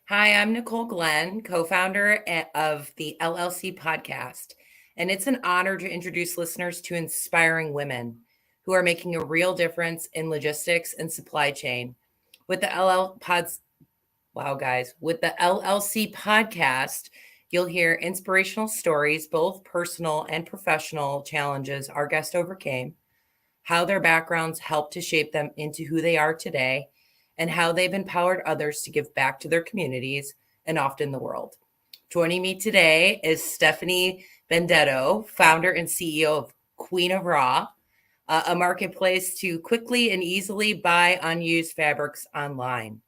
Hi, I'm Nicole Glenn, co-founder of the LLC podcast, and it's an honor to introduce listeners to inspiring women who are making a real difference in logistics and supply chain. With the LL pods, wow, guys, with the LLC podcast, you'll hear inspirational stories, both personal and professional challenges our guest overcame, how their backgrounds helped to shape them into who they are today, and how they've empowered others to give back to their communities and often the world. Joining me today is Stephanie Benedetto, founder and CEO of Queen of Raw, a marketplace to quickly and easily buy unused fabrics online.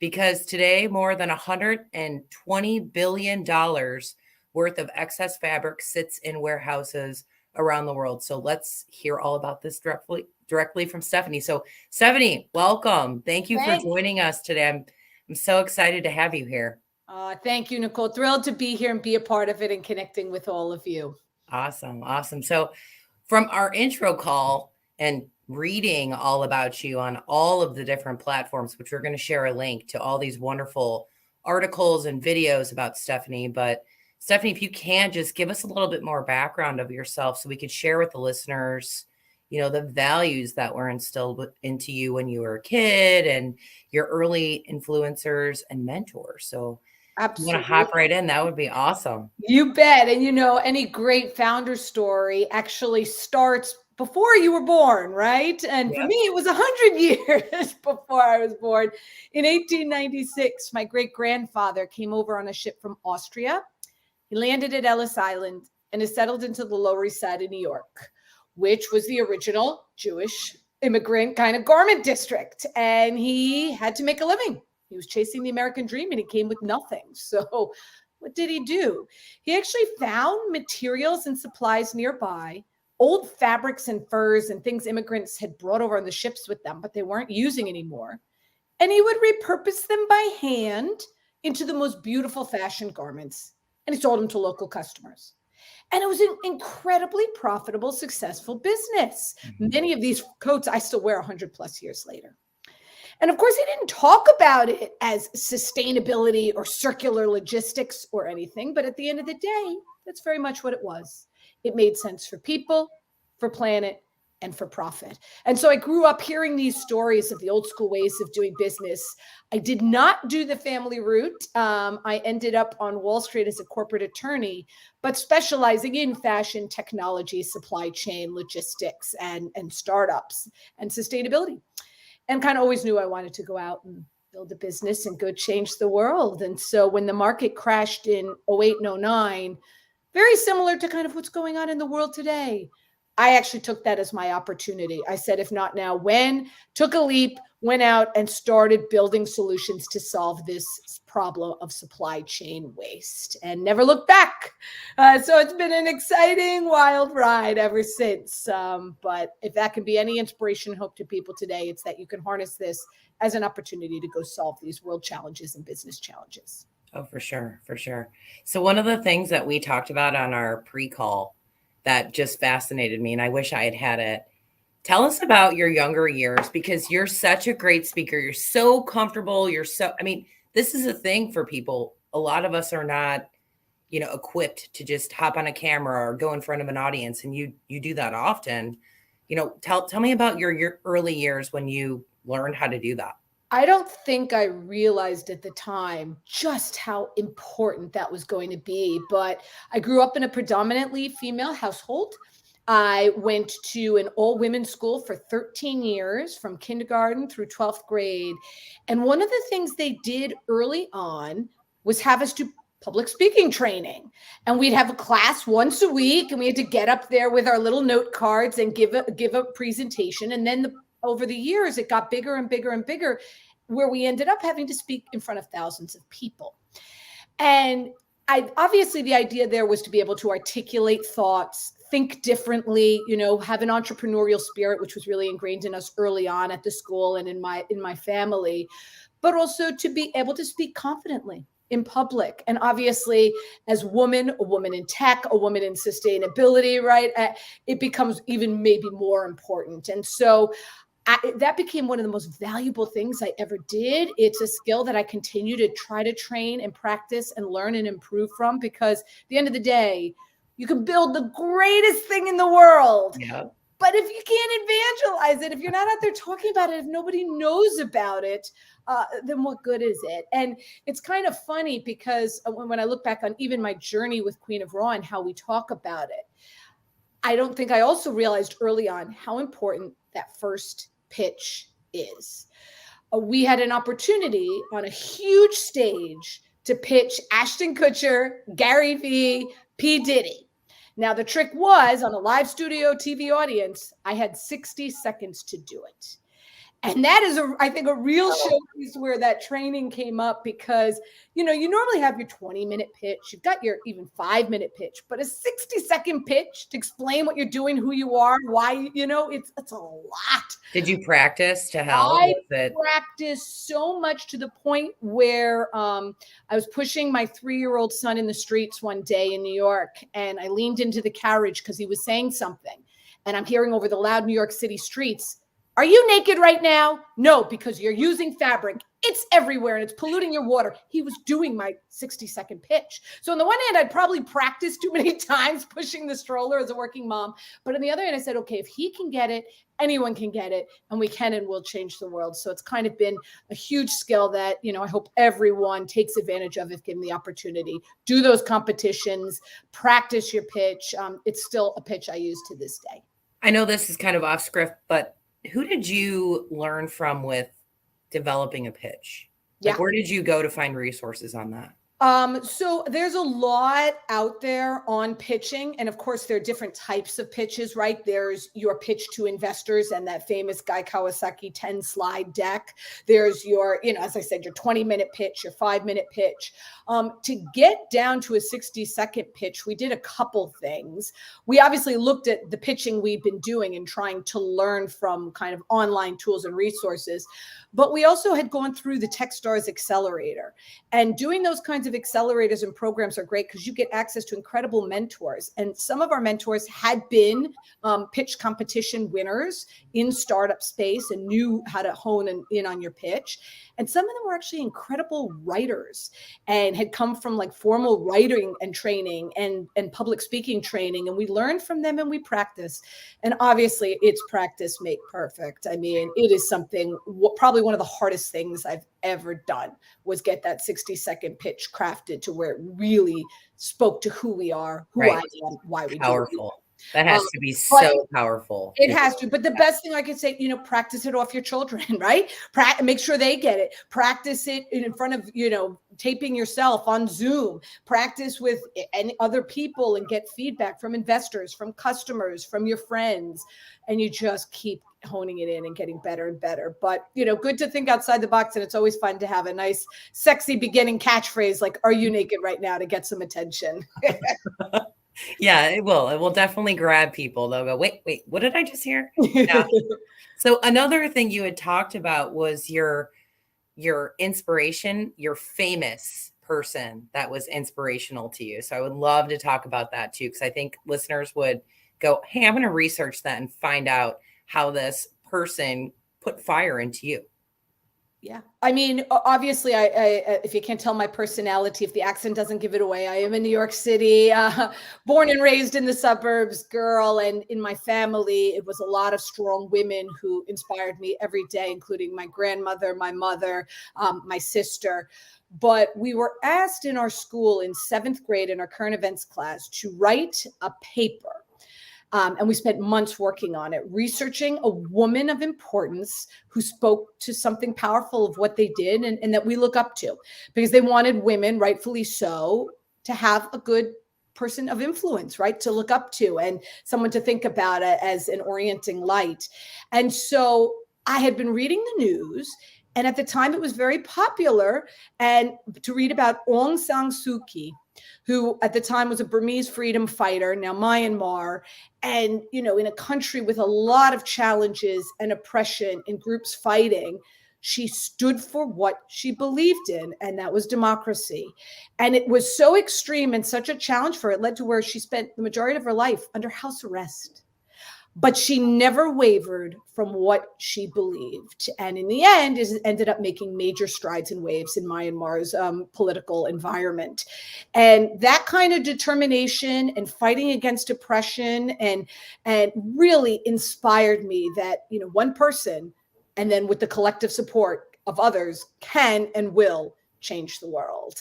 Because today, more than $120 billion worth of excess fabric sits in warehouses around the world. So let's hear all about this directly from Stephanie. So Stephanie, welcome. Thank you for Thank, joining us today. I'm so excited to have you here. thank you, Nicole. Thrilled to be here and be a part of it and connecting with all of you. Awesome. So from our intro call and reading all about you on all of the different platforms, which we're going to share a link to all these wonderful articles and videos about Stephanie. But Stephanie, if you can just give us a little bit more background of yourself so we could share with the listeners, the values that were instilled into you when you were a kid and your early influencers and mentors. So if you want to hop Absolutely. right in, that would be awesome. You bet. And any great founder story actually starts before you were born, right? And for Yep. me, it was 100 years before I was born. In 1896, my great grandfather came over on a ship from Austria. He landed at Ellis Island and is settled into the Lower East Side of New York, which was the original Jewish immigrant kind of garment district. And he had to make a living. He was chasing the American dream and he came with nothing. So, what did he do? He actually found materials and supplies nearby, old fabrics and furs and things immigrants had brought over on the ships with them, but they weren't using anymore. And he would repurpose them by hand into the most beautiful fashion garments. And he sold them to local customers. And it was an incredibly profitable, successful business. Mhm. Many of these coats I still wear 100 plus years later. And of course, he didn't talk about it as sustainability or circular logistics or anything. But at the end of the day, that's very much what it was. It made sense for people, for planet, and for profit. And so I grew up hearing these stories of the old school ways of doing business. I did not do the family route. I ended up on Wall Street as a corporate attorney, but specializing in fashion, technology, supply chain, logistics, and startups and sustainability, and kind of always knew I wanted to go out and build a business and go change the world. And so when the market crashed in '08 and '09, very similar to kind of what's going on in the world today, I actually took that as my opportunity. I said, if not now, when? Took a leap, went out and started building solutions to solve this problem of supply chain waste and never looked back. So it's been an exciting, wild ride ever since. But if that can be any inspiration and hope to people today, it's that you can harness this as an opportunity to go solve these world challenges and business challenges. Oh, for sure. So one of the things that we talked about on our pre-call that just fascinated me, and I wish I had had it. Tell us about your younger years because you're such a great speaker. You're so comfortable. I mean, this is a thing for people. A lot of us are not, equipped to just hop on a camera or go in front of an audience, and you do that often. Tell me about your early years when you learned how to do that. I don't think I realized at the time just how important that was going to be. But I grew up in a predominantly female household. I went to an all women's school for 13 years, from kindergarten through 12th grade. And one of the things they did early on was have us do public speaking training. And we'd have a class once a week, and we had to get up there with our little note cards and give a presentation. And then over the years, it got bigger and bigger and bigger, where we ended up having to speak in front of thousands of people. And obviously the idea there was to be able to articulate thoughts, think differently, have an entrepreneurial spirit, which was really ingrained in us early on at the school and in my family, but also to be able to speak confidently in public. And obviously, as a woman in tech, a woman in sustainability, right? It becomes even maybe more important. And so that became one of the most valuable things I ever did. It's a skill that I continue to try to train and practice and learn and improve from, because at the end of the day, you can build the greatest thing in the world. Yeah. But if you can't evangelize it, if you're not out there talking about it, if nobody knows about it, then what good is it? And it's kind of funny because when I look back on even my journey with Queen of Raw and how we talk about it, I don't think I also realized early on how important that first pitch is. We had an opportunity on a huge stage to pitch Ashton Kutcher, Gary Vee, P. Diddy. Now, the trick was on a live studio TV audience, I had 60 seconds to do it. And that is, I think, a real showcase where that training came up, because, you normally have your 20-minute pitch. You've got your even 5-minute pitch, but a 60-second pitch to explain what you're doing, who you are, why, it's a lot. Did you practice to hell? I practiced so much to the point where I was pushing my 3-year-old son in the streets one day in New York, and I leaned into the carriage because he was saying something. And I'm hearing over the loud New York City streets, "Are you naked right now?" "No, because you're using fabric. It's everywhere and it's polluting your water." He was doing my 60-second pitch. So on the one hand, I'd probably practiced too many times pushing the stroller as a working mom. But on the other hand, I said, okay, if he can get it, anyone can get it, and we can and will change the world. So it's kind of been a huge skill that, I hope everyone takes advantage of if given the opportunity. Do those competitions, practice your pitch. It's still a pitch I use to this day. I know this is kind of off script, but who did you learn from with developing a pitch? Like, where did you go to find resources on that? So there's a lot out there on pitching. And of course, there are different types of pitches, right? There's your pitch to investors and that famous Guy Kawasaki 10 slide deck. There's your, as I said, your 20-minute pitch, your 5-minute pitch. To get down to a 60-second pitch, we did a couple things. We obviously looked at the pitching we've been doing and trying to learn from kind of online tools and resources. But we also had gone through the Techstars Accelerator, and doing those kinds of accelerators and programs are great because you get access to incredible mentors. And some of our mentors had been pitch competition winners in startup space and knew how to hone in on your pitch. And some of them were actually incredible writers and had come from like formal writing and training and public speaking training. And we learned from them and we practiced. And obviously it's practice make perfect. I mean, it is something, probably one of the hardest things I've ever done was get that 60-second pitch crafted to where it really spoke to who we are, who I am, why we do it. Powerful. That has to be so powerful. It has to. But the best thing I could say, practice it off your children, right? Make sure they get it. Practice it in front of, taping yourself on Zoom. Practice with any other people and get feedback from investors, from customers, from your friends. And you just keep honing it in and getting better and better. But, good to think outside the box. And it's always fun to have a nice, sexy beginning catchphrase like, "Are you naked right now?" to get some attention. Yeah, it will. It will definitely grab people. They'll go, wait, what did I just hear? Yeah. So another thing you had talked about was your inspiration, your famous person that was inspirational to you. So I would love to talk about that too, because I think listeners would go, hey, I'm going to research that and find out how this person put fire into you. Yeah. I mean, obviously, I if you can't tell my personality, if the accent doesn't give it away, I am in New York City, born and raised in the suburbs, girl. And in my family, it was a lot of strong women who inspired me every day, including my grandmother, my mother, my sister. But we were asked in our school in 7th grade in our current events class to write a paper. And we spent months working on it, researching a woman of importance who spoke to something powerful of what they did and that we look up to, because they wanted women, rightfully so, to have a good person of influence, right, to look up to and someone to think about it as an orienting light. And so I had been reading the news, and at the time it was very popular and to read about Aung San Suu Kyi, who at the time was a Burmese freedom fighter, now Myanmar, and, in a country with a lot of challenges and oppression and groups fighting, she stood for what she believed in, and that was democracy. And it was so extreme and such a challenge for her. It led to where she spent the majority of her life under house arrest. but she never wavered from what she believed. And in the end, it ended up making major strides and waves in Myanmar's political environment. And that kind of determination and fighting against oppression and really inspired me that, you know, one person, and then with the collective support of others, can and will change the world,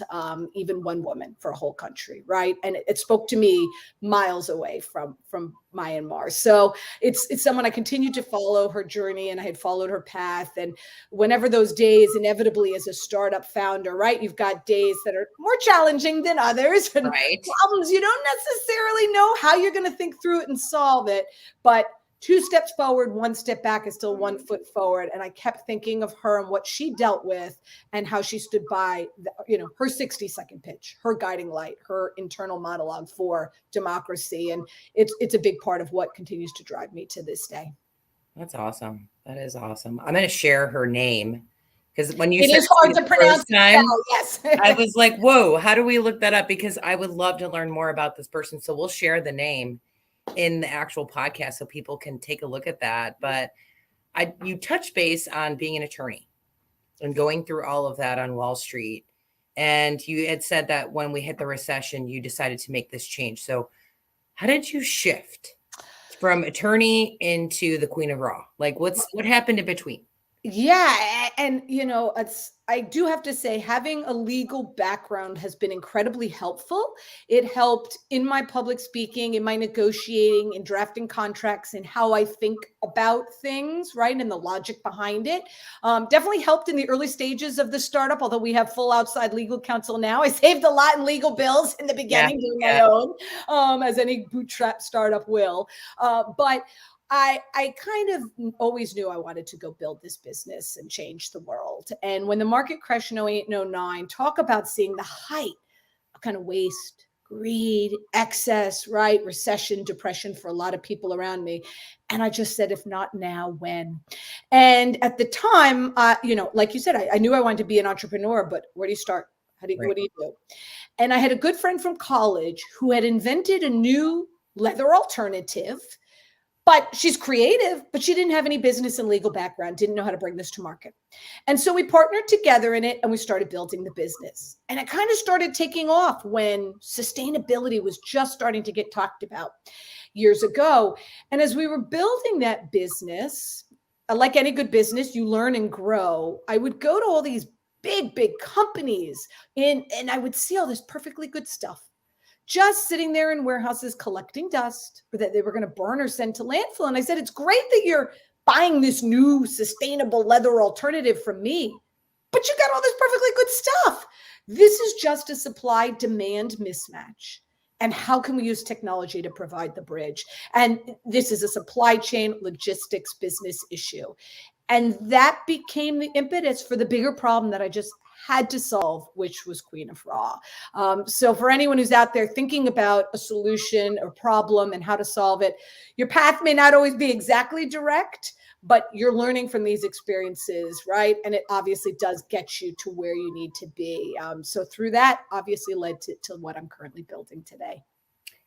even one woman for a whole country, right? And it spoke to me miles away from Myanmar. So it's someone I continue to follow her journey, and I had followed her path. And whenever those days, inevitably as a startup founder, right, you've got days that are more challenging than others, and problems you don't necessarily know how you're going to think through it and solve it, but 2 steps forward, 1 step back is still 1 foot forward. And I kept thinking of her and what she dealt with and how she stood by, you know, her 60-second pitch, her guiding light, her internal monologue for democracy. And it's a big part of what continues to drive me to this day. That's awesome. That is awesome. I'm going to share her name because when you said it is hard to pronounce time, yes. I was like, whoa, how do we look that up? Because I would love to learn more about this person. So we'll share the name in the actual podcast so people can take a look at that. But you touched base on being an attorney and going through all of that on Wall Street. And you had said that when we hit the recession, you decided to make this change. So how did you shift from attorney into the Queen of Raw? Like what happened in between? Yeah. And, you know, I do have to say, having a legal background has been incredibly helpful. It helped in my public speaking, in my negotiating, in drafting contracts, and how I think about things, right? And the logic behind it. Definitely helped in the early stages of the startup, although we have full outside legal counsel now. I saved a lot in legal bills in the beginning, doing my own, as any bootstrap startup will. But I kind of always knew I wanted to go build this business and change the world. And when the market crashed in 08 and 09, talk about seeing the height of kind of waste, greed, excess, right? Recession, depression for a lot of people around me. And I just said, if not now, when? And at the time, you know, like you said, I knew I wanted to be an entrepreneur, but where do you start? What do you do? And I had a good friend from college who had invented a new leather alternative. But she's creative, but she didn't have any business and legal background, didn't know how to bring this to market. And so we partnered together in it and we started building the business. And it kind of started taking off when sustainability was just starting to get talked about years ago. And as we were building that business, like any good business, you learn and grow. I would go to all these big companies and I would see all this perfectly good stuff just sitting there in warehouses collecting dust, or that they were going to burn or send to landfill. And I said, it's great that you're buying this new sustainable leather alternative from me, but you got all this perfectly good stuff. This is just a supply demand mismatch. And how can we use technology to provide the bridge? And this is a supply chain logistics business issue. And that became the impetus for the bigger problem that I just had to solve, which was Queen of Raw. So for anyone who's out there thinking about a solution or problem and how to solve it, your path may not always be exactly direct, but you're learning from these experiences, right? And it obviously does get you to where you need to be. So through that, obviously led to what I'm currently building today.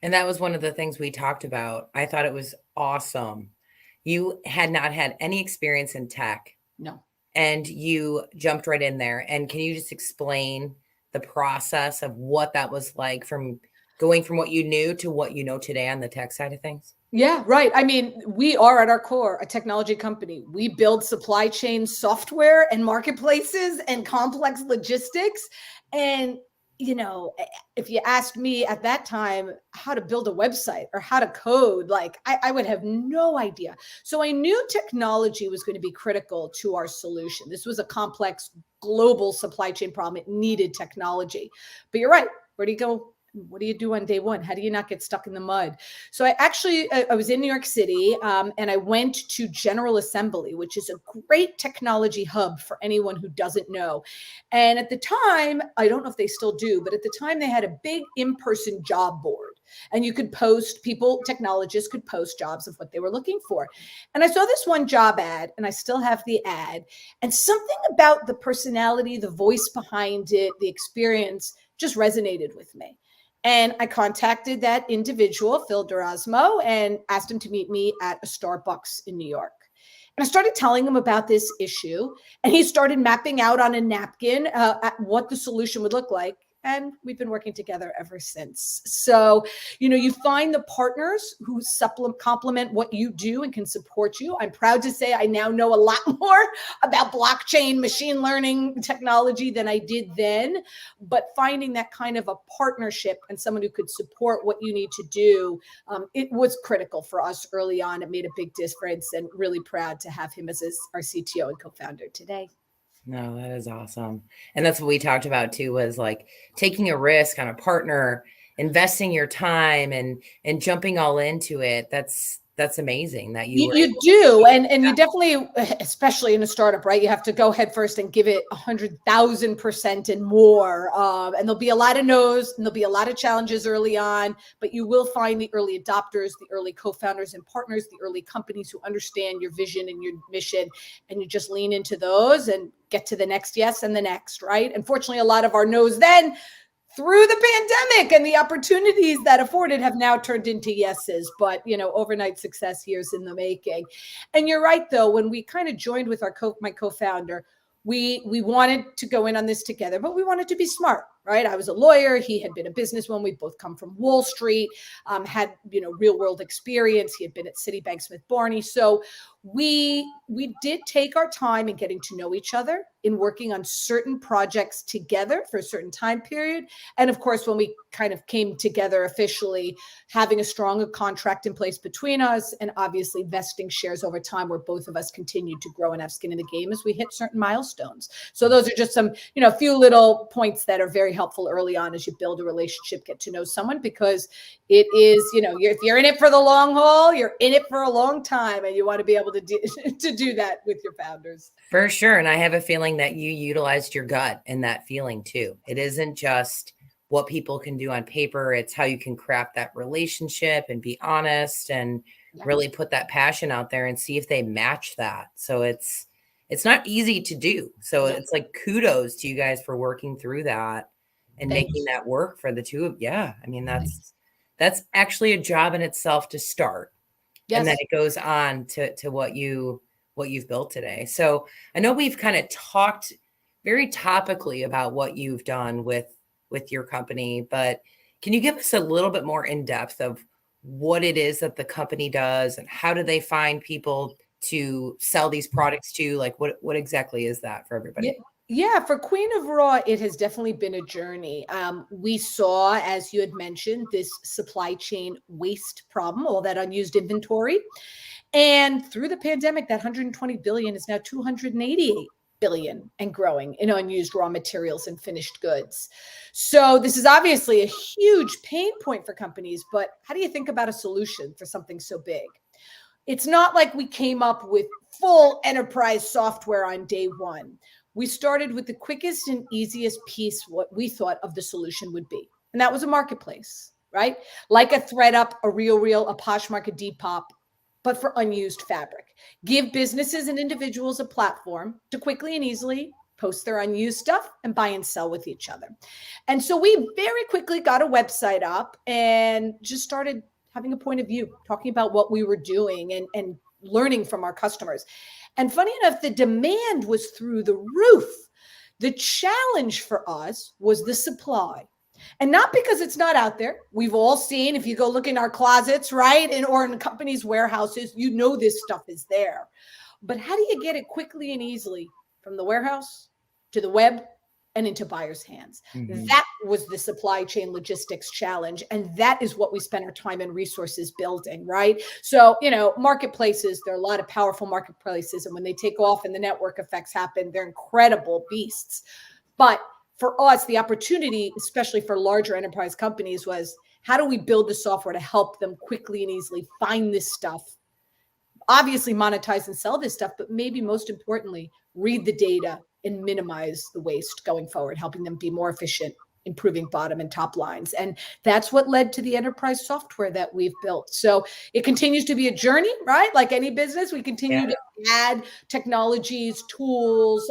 And that was one of the things we talked about. I thought it was awesome. You had not had any experience in tech. No. And you jumped right in there. And can you just explain the process of what that was like from going from what you knew to what you know today on the tech side of things? Yeah, right. I mean, we are at our core a technology company. We build supply chain software and marketplaces and complex logistics. And you know, if you asked me at that time how to build a website or how to code, like I would have no idea. So I knew technology was going to be critical to our solution. This was a complex global supply chain problem. It needed technology. But you're right. Where do you go? What do you do on day one? How do you not get stuck in the mud? So I was in New York City and I went to General Assembly, which is a great technology hub for anyone who doesn't know. And at the time, I don't know if they still do, but at the time they had a big in-person job board and you could post, technologists could post jobs of what they were looking for. And I saw this one job ad and I still have the ad, and something about the personality, the voice behind it, the experience just resonated with me. And I contacted that individual, Phil Durasmo, and asked him to meet me at a Starbucks in New York. And I started telling him about this issue, and he started mapping out on a napkin at what the solution would look like. And we've been working together ever since. So, you find the partners who complement what you do and can support you. I'm proud to say I now know a lot more about blockchain, machine learning technology than I did then. But finding that kind of a partnership and someone who could support what you need to do, it was critical for us early on. It made a big difference, and really proud to have him as our CTO and co-founder today. No, that is awesome. And that's what we talked about too, was like taking a risk on a partner, investing your time and jumping all into it. That's amazing that you do. And you definitely, especially in a startup, right? You have to go head first and give it 100,000% and more. And there'll be a lot of no's and there'll be a lot of challenges early on, but you will find the early adopters, the early co-founders and partners, the early companies who understand your vision and your mission. And you just lean into those and get to the next yes and the next, right? Unfortunately, a lot of our no's then through the pandemic and the opportunities that afforded have now turned into yeses, but overnight success years in the making. And you're right, though, when we kind of joined with my co-founder, we wanted to go in on this together, but we wanted to be smart, right? I was a lawyer. He had been a businessman. We both come from Wall Street, had, real world experience. He had been at Citibank, Smith Barney. So we did take our time in getting to know each other, in working on certain projects together for a certain time period. And of course, when we kind of came together officially, having a stronger contract in place between us, and obviously vesting shares over time where both of us continued to grow and have skin in the game as we hit certain milestones. So those are just some, a few little points that are very helpful early on as you build a relationship, get to know someone, because it is, if you're in it for the long haul, you're in it for a long time, and you want to be able to do that with your founders. For sure. And I have a feeling that you utilized your gut in that feeling too. It isn't just what people can do on paper. It's how you can craft that relationship and be honest and really put that passion out there and see if they match that. So it's not easy to do. So it's like kudos to you guys for working through that and making that work for the two of you. Yeah. I mean, that's actually a job in itself to start. Yes. And then it goes on to what you've built today. So I know we've kind of talked very topically about what you've done with your company, but can you give us a little bit more in depth of what it is that the company does and how do they find people to sell these products to? Like what exactly is that for everybody? Yeah, for Queen of Raw, it has definitely been a journey. We saw, as you had mentioned, this supply chain waste problem, all that unused inventory. And through the pandemic, that 120 billion is now 288 billion and growing in unused raw materials and finished goods. So this is obviously a huge pain point for companies, but how do you think about a solution for something so big? It's not like we came up with full enterprise software on day one. We started with the quickest and easiest piece, what we thought of the solution would be. And that was a marketplace, right? Like a ThreadUp, a RealReal, a Poshmark, a Depop, but for unused fabric. Give businesses and individuals a platform to quickly and easily post their unused stuff and buy and sell with each other. And so we very quickly got a website up and just started having a point of view, talking about what we were doing and learning from our customers. And funny enough, the demand was through the roof. The challenge for us was the supply. And not because it's not out there. We've all seen, if you go look in our closets, right? Or in companies' warehouses, this stuff is there. But how do you get it quickly and easily from the warehouse to the web and into buyers' hands? Mm-hmm. That was the supply chain logistics challenge. And that is what we spent our time and resources building, right? So, marketplaces, there are a lot of powerful marketplaces. And when they take off and the network effects happen, they're incredible beasts. But for us, the opportunity, especially for larger enterprise companies, was how do we build the software to help them quickly and easily find this stuff, obviously monetize and sell this stuff, but maybe most importantly, read the data and minimize the waste going forward, helping them be more efficient improving bottom and top lines. And that's what led to the enterprise software that we've built. So it continues to be a journey, right? Like any business, we continue to add technologies, tools,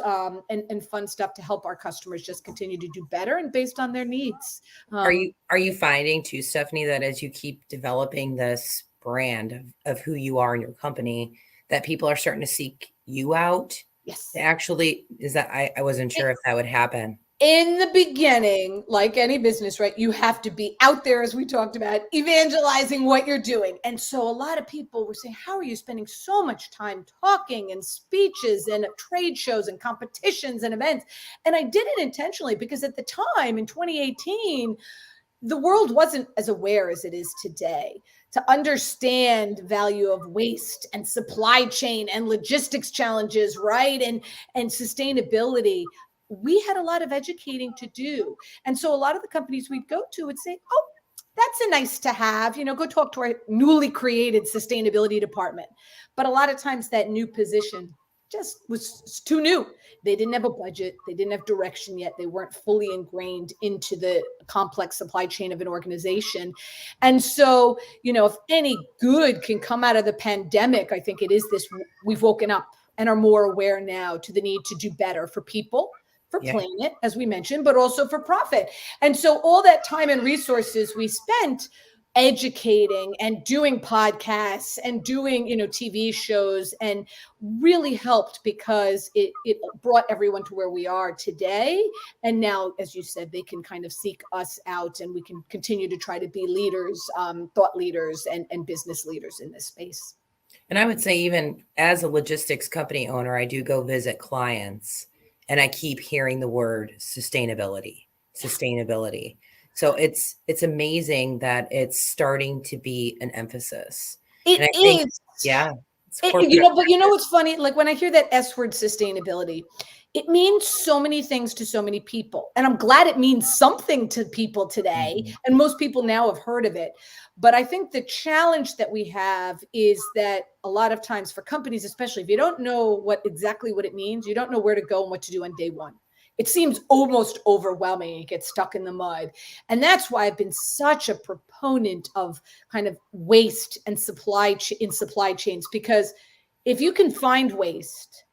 and fun stuff to help our customers just continue to do better and based on their needs. Are you finding too, Stephanie, that as you keep developing this brand of who you are in your company, that people are starting to seek you out? Yes. Actually, is that I wasn't sure if that would happen. In the beginning, like any business, right, you have to be out there, as we talked about, evangelizing what you're doing. And so a lot of people were saying, how are you spending so much time talking and speeches and trade shows and competitions and events? And I did it intentionally because at the time in 2018, the world wasn't as aware as it is today to understand the value of waste and supply chain and logistics challenges, right? And sustainability. We had a lot of educating to do. And so a lot of the companies we'd go to would say, oh, that's a nice to have, go talk to our newly created sustainability department. But a lot of times that new position just was too new. They didn't have a budget. They didn't have direction yet. They weren't fully ingrained into the complex supply chain of an organization. And so, if any good can come out of the pandemic, I think it is this: we've woken up and are more aware now to the need to do better for people, for planet, as we mentioned, but also for profit. And so all that time and resources we spent educating and doing podcasts and doing, TV shows, and really helped because it brought everyone to where we are today. And now, as you said, they can kind of seek us out and we can continue to try to be leaders, thought leaders and business leaders in this space. And I would say even as a logistics company owner, I do go visit clients and I keep hearing the word sustainability. So it's amazing that it's starting to be an emphasis. It is. But what's funny? Like when I hear that S word, sustainability, it means so many things to so many people. And I'm glad it means something to people today. Mm-hmm. And most people now have heard of it. But I think the challenge that we have is that a lot of times for companies, especially if you don't know exactly what it means, you don't know where to go and what to do on day one. It seems almost overwhelming. You get stuck in the mud. And that's why I've been such a proponent of kind of waste and supply chains, because if you can find waste,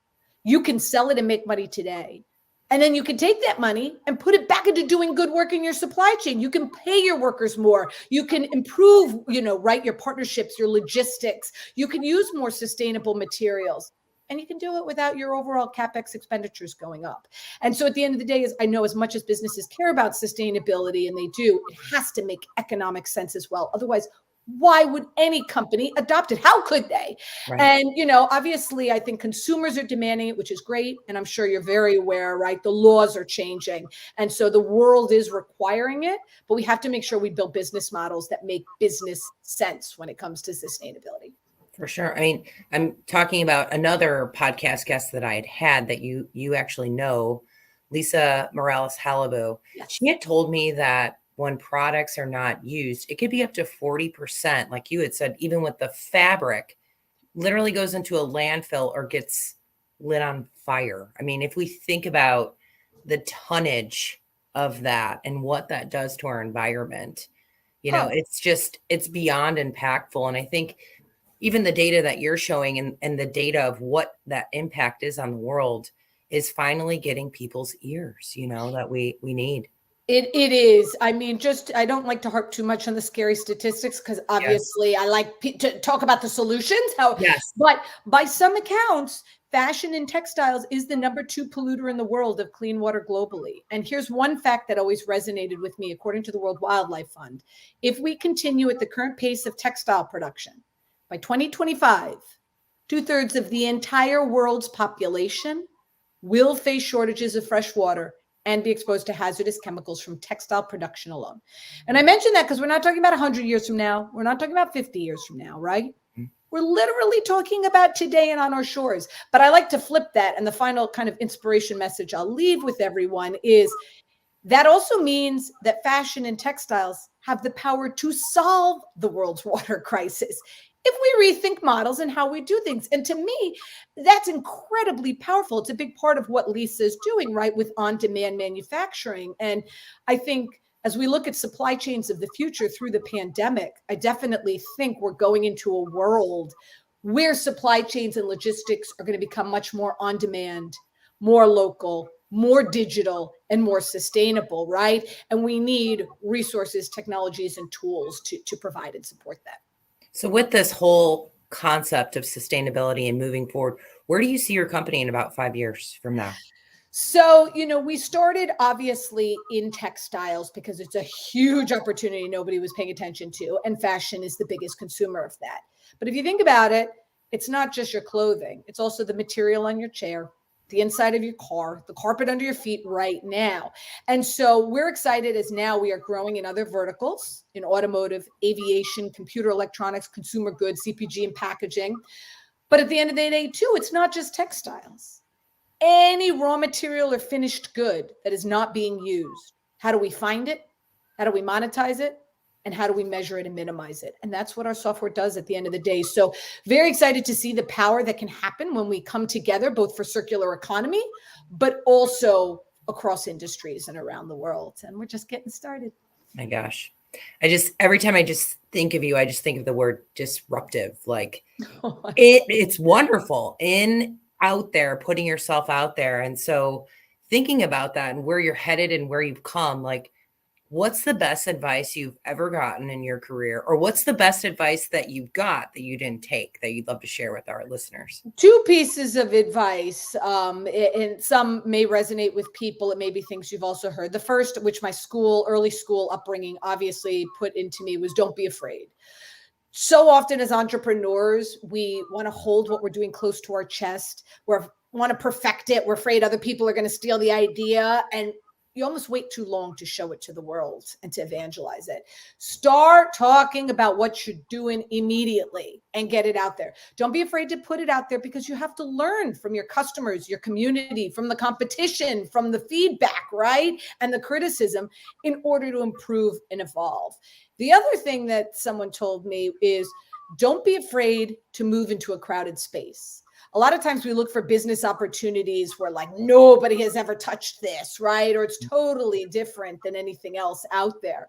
you can sell it and make money today. And then you can take that money and put it back into doing good work in your supply chain. You can pay your workers more. You can improve, your partnerships, your logistics. You can use more sustainable materials. And you can do it without your overall CapEx expenditures going up. And so at the end of the day, I know as much as businesses care about sustainability, and they do, it has to make economic sense as well. Otherwise, why would any company adopt it? How could they? Right. And, obviously, I think consumers are demanding it, which is great. And I'm sure you're very aware, right? The laws are changing. And so the world is requiring it. But we have to make sure we build business models that make business sense when it comes to sustainability. For sure. I mean, I'm talking about another podcast guest that I had that you actually know, Lisa Morales-Halibu. Yes. She had told me that when products are not used, it could be up to 40%. Like you had said, even with the fabric, literally goes into a landfill or gets lit on fire. I mean, if we think about the tonnage of that and what that does to our environment, it's beyond impactful. And I think even the data that you're showing and the data of what that impact is on the world is finally getting people's ears, that we need. It is. I mean, I don't like to harp too much on the scary statistics because obviously I like to talk about the solutions. But by some accounts, fashion and textiles is the number 2 polluter in the world of clean water globally. And here's one fact that always resonated with me, according to the World Wildlife Fund. If we continue at the current pace of textile production, by 2025, 2/3 of the entire world's population will face shortages of fresh water and be exposed to hazardous chemicals from textile production alone. And I mention that because we're not talking about 100 years from now. We're not talking about 50 years from now, right? Mm-hmm. We're literally talking about today and on our shores. But I like to flip that. And the final kind of inspiration message I'll leave with everyone is that also means that fashion and textiles have the power to solve the world's water crisis. if we rethink models and how we do things. And to me, that's incredibly powerful. It's a big part of what Lisa's doing, right, with on-demand manufacturing. And I think as we look at supply chains of the future through the pandemic, I definitely think we're going into a world where supply chains and logistics are going to become much more on demand, more local, more digital, and more sustainable, right? And we need resources, technologies, and tools to provide and support that. So with this whole concept of sustainability and moving forward, where do you see your company in about 5 years from now? So, we started obviously in textiles because it's a huge opportunity nobody was paying attention to. And fashion is the biggest consumer of that. But if you think about it, it's not just your clothing, it's also the material on your chair, the inside of your car, the carpet under your feet right now. And so we're excited as now we are growing in other verticals in automotive, aviation, computer electronics, consumer goods, CPG, and packaging. But at the end of the day, too, it's not just textiles. Any raw material or finished good that is not being used. How do we find it? How do we monetize it? And how do we measure it and minimize it? And that's what our software does at the end of the day. So very excited to see the power that can happen when we come together, both for circular economy, but also across industries and around the world. And we're just getting started. My gosh. Every time I just think of you, I just think of the word disruptive. Like it's wonderful out there, putting yourself out there. And so thinking about that and where you're headed and where you've come, like, what's the best advice you've ever gotten in your career? Or what's the best advice that you got that you didn't take that you'd love to share with our listeners? Two pieces of advice, and some may resonate with people. It may be things you've also heard. The first, which my early school upbringing obviously put into me, was don't be afraid. So often as entrepreneurs, we want to hold what we're doing close to our chest. We want to perfect it. We're afraid other people are going to steal the idea. And you almost wait too long to show it to the world and to evangelize it. Start talking about what you're doing immediately and get it out there. Don't be afraid to put it out there because you have to learn from your customers, your community, from the competition, from the feedback, right? And the criticism in order to improve and evolve. The other thing that someone told me is don't be afraid to move into a crowded space. A lot of times we look for business opportunities where like nobody has ever touched this, right? Or it's totally different than anything else out there.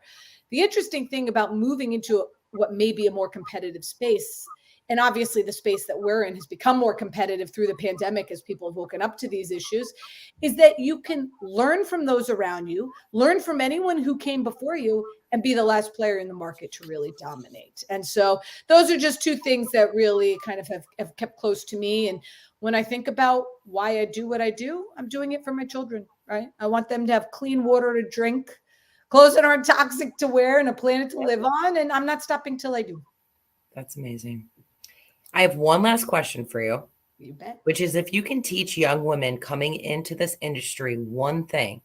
The interesting thing about moving into what may be a more competitive space, and obviously the space that we're in has become more competitive through the pandemic as people have woken up to these issues, is that you can learn from those around you, learn from anyone who came before you, and be the last player in the market to really dominate. And so those are just two things that really kind of have kept close to me. And when I think about why I do what I do, I'm doing it for my children, right? I want them to have clean water to drink, clothes that aren't toxic to wear, and a planet to live on. And I'm not stopping till I do. That's amazing. I have one last question for you. You bet. Which is, if you can teach young women coming into this industry one thing,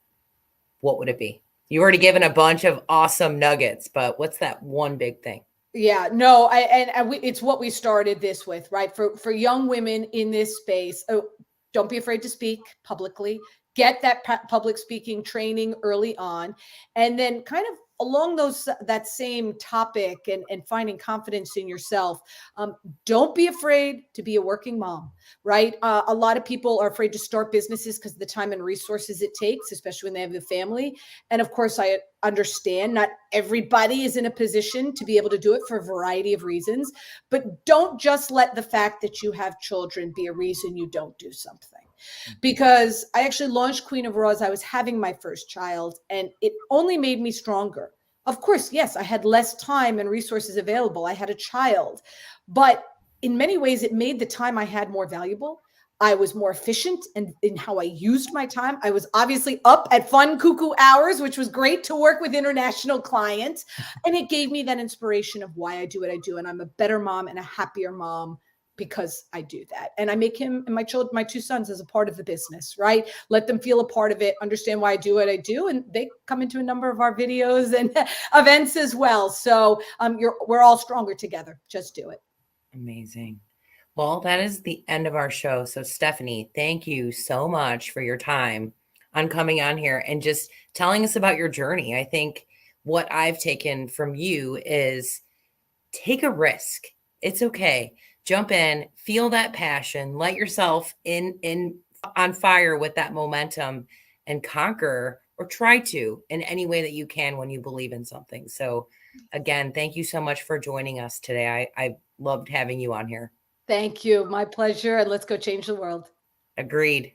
what would it be? You've already given a bunch of awesome nuggets, but what's that one big thing? Yeah, no, it's what we started this with, right? For young women in this space, don't be afraid to speak publicly. Get that public speaking training early on, and then kind of along that same topic and finding confidence in yourself. Don't be afraid to be a working mom, right? A lot of people are afraid to start businesses because of the time and resources it takes, especially when they have a family. And of course, I understand not everybody is in a position to be able to do it for a variety of reasons, but don't just let the fact that you have children be a reason you don't do something. Because I actually launched Queen of Raw as I was having my first child, and it only made me stronger. Of course, yes, I had less time and resources available. I had a child, but in many ways, it made the time I had more valuable. I was more efficient in how I used my time. I was obviously up at fun cuckoo hours, which was great to work with international clients. And it gave me that inspiration of why I do what I do. And I'm a better mom and a happier mom because I do that. And I make him and my two sons as a part of the business, right? Let them feel a part of it, understand why I do what I do. And they come into a number of our videos and events as well. So we're all stronger together. Just do it. Amazing. Well, that is the end of our show. So Stephanie, thank you so much for your time on coming on here and just telling us about your journey. I think what I've taken from you is take a risk. It's okay. Jump in, feel that passion, light yourself in on fire with that momentum, and conquer or try to in any way that you can when you believe in something. So again, thank you so much for joining us today. I loved having you on here. Thank you. My pleasure. And let's go change the world. Agreed.